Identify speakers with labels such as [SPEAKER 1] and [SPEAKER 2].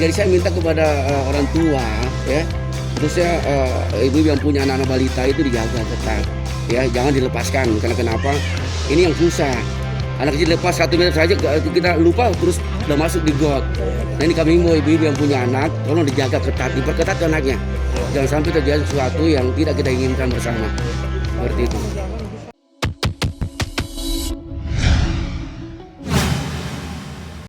[SPEAKER 1] Jadi saya minta kepada orang tua ya, khususnya ibu yang punya anak-anak balita itu dijaga ketat ya, jangan dilepaskan. Karena kenapa? Ini yang susah. Anak kecil lepas 1 meter saja kita lupa terus udah masuk di got. Nah ini kami mau ibu-ibu yang punya anak, tolong dijaga ketat, diperketat anaknya. Jangan sampai terjadi sesuatu yang tidak kita inginkan bersama. Seperti itu.